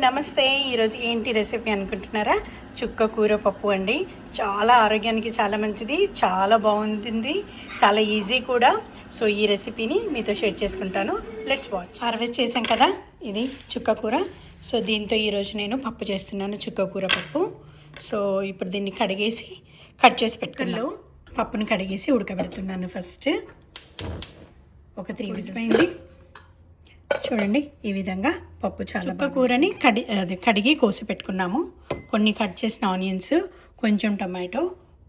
నమస్తే. ఈరోజు ఏంటి రెసిపీ అనుకుంటున్నారా? చుక్క కూర పప్పు అండి. చాలా ఆరోగ్యానికి చాలా మంచిది, చాలా బాగుంటుంది, చాలా ఈజీ కూడా. సో ఈ రెసిపీని మీతో షేర్ చేసుకుంటాను. Let's watch. హార్వెస్ట్ చేసాం కదా, ఇది చుక్క కూర. సో దీంతో ఈరోజు నేను పప్పు చేస్తున్నాను, చుక్క కూర పప్పు. సో ఇప్పుడు దీన్ని కడిగేసి కట్ చేసి పెట్టుకున్నాను. పప్పును కడిగేసి ఉడకబెడుతున్నాను. ఫస్ట్ ఒక 3 విజిల్స్ అయింది. చూడండి, ఈ విధంగా పప్పు చాలా కూరని కడిగి కోసి పెట్టుకున్నాము. కొన్ని కట్ చేసిన ఆనియన్స్, కొంచెం టమాటో,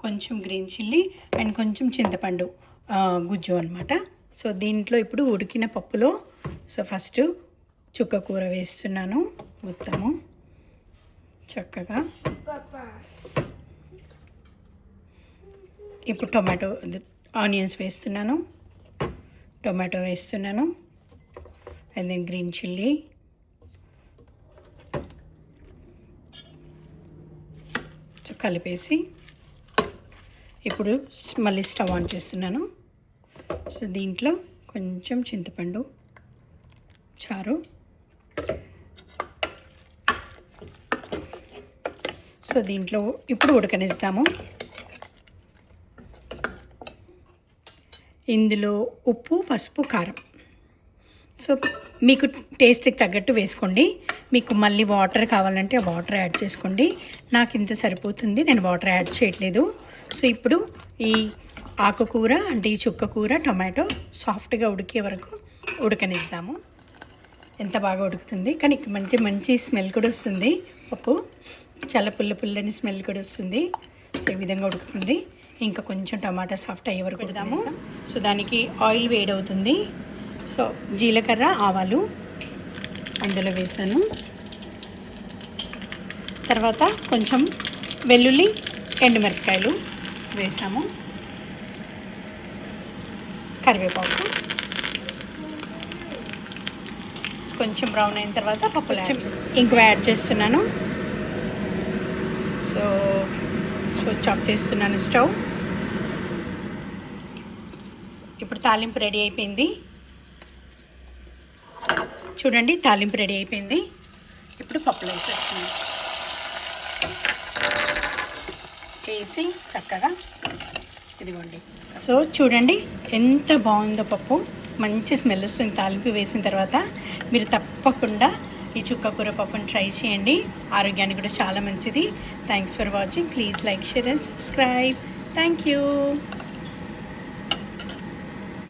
కొంచెం గ్రీన్ చిల్లీ అండ్ కొంచెం చింతపండు గుజ్జు అనమాట. సో దీంట్లో ఇప్పుడు ఉడికిన పప్పులో ఫస్ట్ చుక్క కూర వేస్తున్నాను మొత్తము చక్కగా. ఇప్పుడు ఆనియన్స్ వేస్తున్నాను, టొమాటో వేస్తున్నాను, అండ్ దెన్ గ్రీన్ చిల్లీ, కలిపేసి ఇప్పుడు మళ్ళీ స్టవ్ ఆన్ చేస్తున్నాను. సో దీంట్లో కొంచెం చింతపండు చారు, సో దీంట్లో ఇప్పుడు ఉడకనిస్తాము. ఇందులో ఉప్పు, పసుపు, కారం, సో మీకు టేస్ట్కి తగ్గట్టు వేసుకోండి. మీకు మళ్ళీ వాటర్ కావాలంటే ఆ వాటర్ యాడ్ చేసుకోండి. నాకు ఇంత సరిపోతుంది, నేను వాటర్ యాడ్ చేయట్లేదు. సో ఇప్పుడు ఈ ఆకుకూర అంటే ఈ చుక్క కూర, టొమాటో సాఫ్ట్గా ఉడికే వరకు ఉడకనిద్దాము. ఎంత బాగా ఉడుకుతుంది, కానీ మంచి స్మెల్ కూడా వస్తుంది. పప్పు చాలా పుల్లని స్మెల్ కూడా వస్తుంది. సో ఈ విధంగా ఉడుకుతుంది. ఇంకా కొంచెం టమాటా సాఫ్ట్ అయ్యే వరకు పెడదాము. సో దానికి ఆయిల్ వేడవుతుంది. సో జీలకర్ర, ఆవాలు అందులో వేసాను. తర్వాత కొంచెం వెల్లుల్లి, ఎండుమిరపకాయలు వేసాము, కరివేపాకు. కొంచెం బ్రౌన్ అయిన తర్వాత పప్పులు ఇంకో యాడ్ చేస్తున్నాను. సో స్విచ్ ఆఫ్ చేస్తున్నాను స్టవ్. ఇప్పుడు తాలింపు రెడీ అయిపోయింది. చూడండి, తాలింపు రెడీ అయిపోయింది. ఇప్పుడు పప్పులు వేసి చక్కగా ఇదిగోండి. సో చూడండి ఎంత బాగుందో పప్పు, మంచి స్మెల్ వస్తుంది తాలింపు వేసిన తర్వాత. మీరు తప్పకుండా ఈ చుక్క కూర పప్పుని ట్రై చేయండి, ఆరోగ్యానికి కూడా చాలా మంచిది. Thanks for watching. Please like, share and subscribe. Thank you.